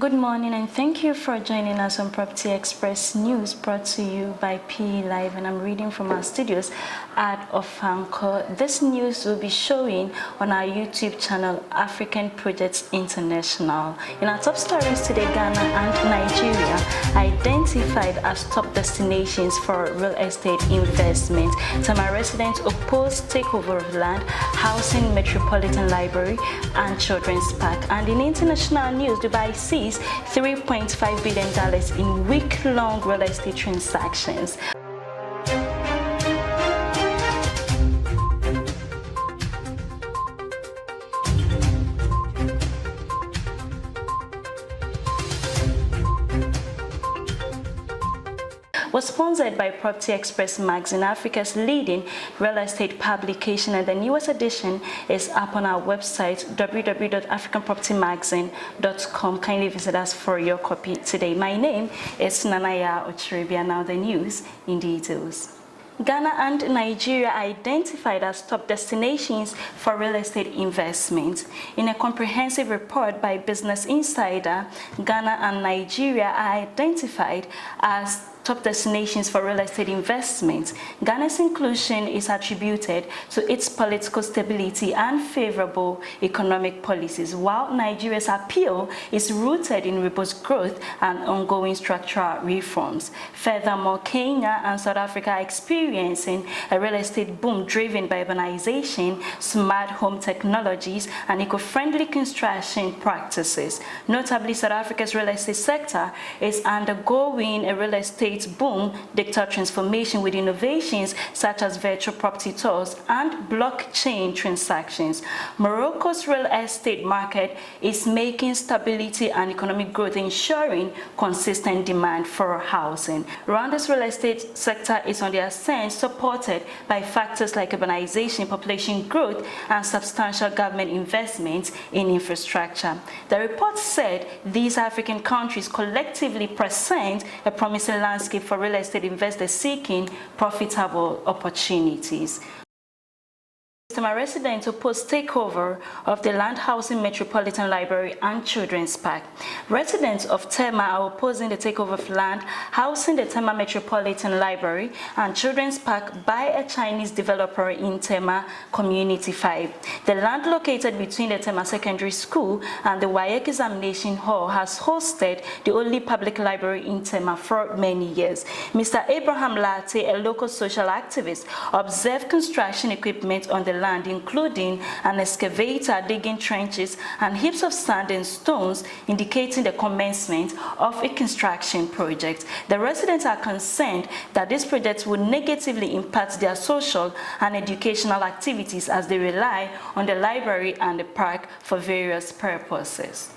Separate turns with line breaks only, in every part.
Good morning and thank you for joining us on Property Express News, brought to you by P Live, and I'm reading from our studios at Ofanko. This news will be showing on our YouTube channel, African Projects International. In our top stories today, Ghana and Nigeria identified as top destinations for real estate investment. Tema residents oppose takeover of land, housing, Metropolitan Library and Children's Park. And in international news, Dubai sees $3.5 billion in week-long real estate transactions. Was sponsored by Property Express magazine, Africa's leading real estate publication, and the newest edition is up on our website www.africanpropertymagazine.com. Kindly visit us for your copy today. My name is Nanaya Ochiribia. Now the news in details. Ghana and Nigeria identified as top destinations for real estate investment. In a comprehensive report by Business Insider, Ghana and Nigeria are identified as top destinations for real estate investment. Ghana's inclusion is attributed to its political stability and favorable economic policies, while Nigeria's appeal is rooted in robust growth and ongoing structural reforms. Furthermore, Kenya and South Africa are experiencing a real estate boom driven by urbanization, smart home technologies, and eco-friendly construction practices. Notably, South Africa's real estate sector is undergoing a real estate boom, digital transformation with innovations such as virtual property tours and blockchain transactions. Morocco's real estate market is making stability and economic growth, ensuring consistent demand for housing. Rwanda's real estate sector is on the ascent, supported by factors like urbanization, population growth, and substantial government investments in infrastructure. The report said these African countries collectively present a promising landscape for real estate investors seeking profitable opportunities. Tema residents oppose takeover of the land, housing, Metropolitan Library and Children's Park. Residents of Tema are opposing the takeover of land, housing, the Tema Metropolitan Library and Children's Park by a Chinese developer in Tema Community 5. The land located between the Tema Secondary School and the WAEC Examination Hall has hosted the only public library in Tema for many years. Mr. Abraham Latte, a local social activist, observed construction equipment on the land, including an excavator digging trenches and heaps of sand and stones, indicating the commencement of a construction project. The residents are concerned that this project will negatively impact their social and educational activities as they rely on the library and the park for various purposes.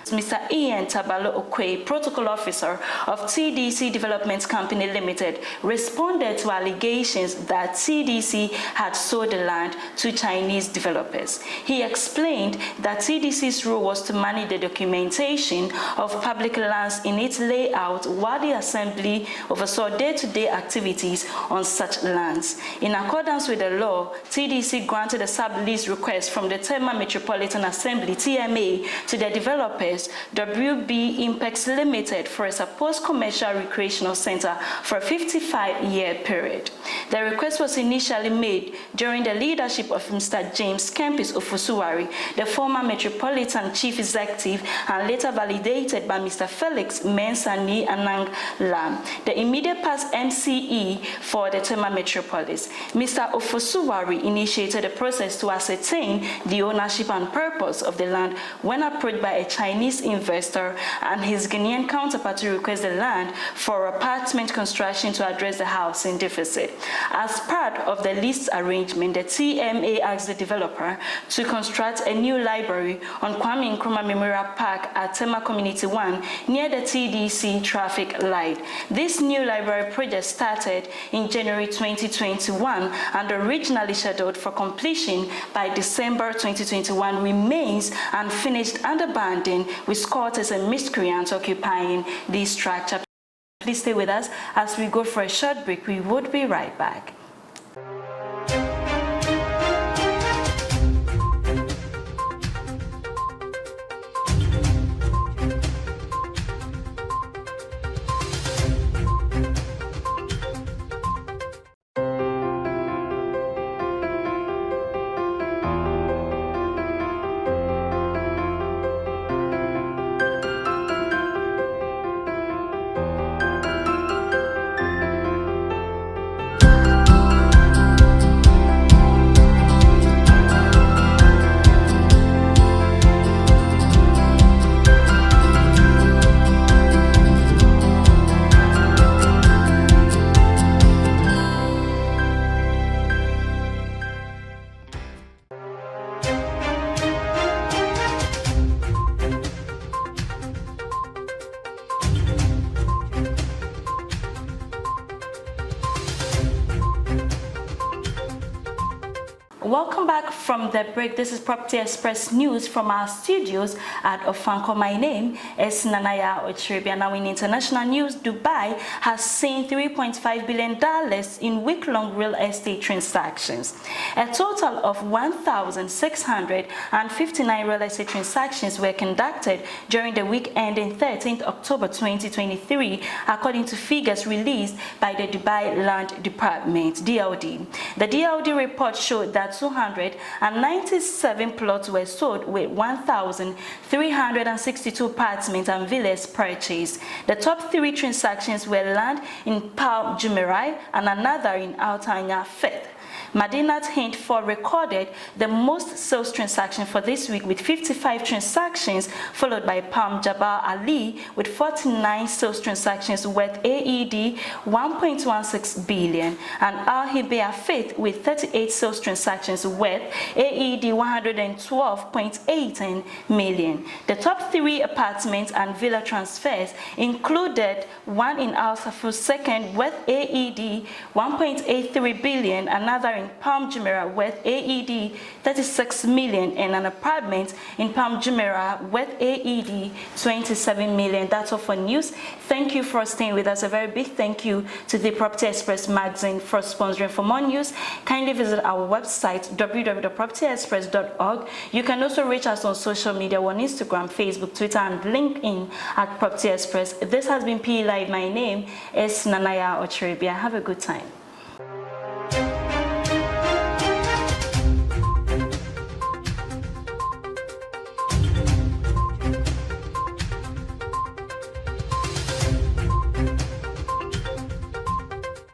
Mr. Ian Tabalo Okwe, Protocol Officer of TDC Development Company Limited, responded to allegations that TDC had sold the land to Chinese developers. He explained that TDC's role was to manage the documentation of public lands in its layout, while the assembly oversaw day-to-day activities on such lands. In accordance with the law, TDC granted a sub-lease request from the Tema Metropolitan Assembly, TMA, to the developers WB Impex Limited for a supposed commercial recreational center for a 55-year period. The request was initially made during the leadership of Mr. James Kempis Ofosuwari, the former Metropolitan Chief Executive, and later validated by Mr. Felix Mensani Anang Lam, the immediate past MCE for the Tema Metropolis. Mr. Ofosuwari initiated a process to ascertain the ownership and purpose of the land when approached by a Chinese investor and his Guinean counterpart to request the land for apartment construction to address the housing deficit. As part of the lease arrangement, the TMA asked the developer to construct a new library on Kwame Nkrumah Memorial Park at Tema Community 1 near the TDC traffic light. This new library project started in January 2021 and originally scheduled for completion by December 2021 remains unfinished and abandoned, with squatters and miscreants occupying this structure. Please stay with us as we go for a short break. We would be right back. Welcome back from the break. This is Property Express News from our studios at Ofanko. My name is Nanaya Ochiribia. Now in international news, Dubai has seen $3.5 billion in week-long real estate transactions. A total of 1,659 real estate transactions were conducted during the week ending 13th October 2023, according to figures released by the Dubai Land Department, DLD. The DLD report showed that 297 plots were sold with 1,362 apartments and villas purchased. The top 3 transactions were land in Palm Jumeirah and another in Al Tanya Fifth. Madinat Hint 4 recorded the most sales transaction for this week with 55 transactions, followed by Palm Jabal Ali with 49 sales transactions worth AED 1.16 billion and Al Hibea Faith with 38 sales transactions worth AED 112.18 million. The top 3 apartments and villa transfers included one in Al Safu Second worth AED 1.83 billion, another in Palm Jumeirah worth AED 36 million, and an apartment in Palm Jumeirah worth AED 27 million. That's all for news. Thank you for staying with us. A very big thank you to the Property Express magazine for sponsoring. For more news, kindly visit our website www.propertyexpress.org. You can also reach us on social media on Instagram, Facebook, Twitter, and LinkedIn at Property Express. This has been P Live. My name is Nanaya Ochiribia. Have a good time.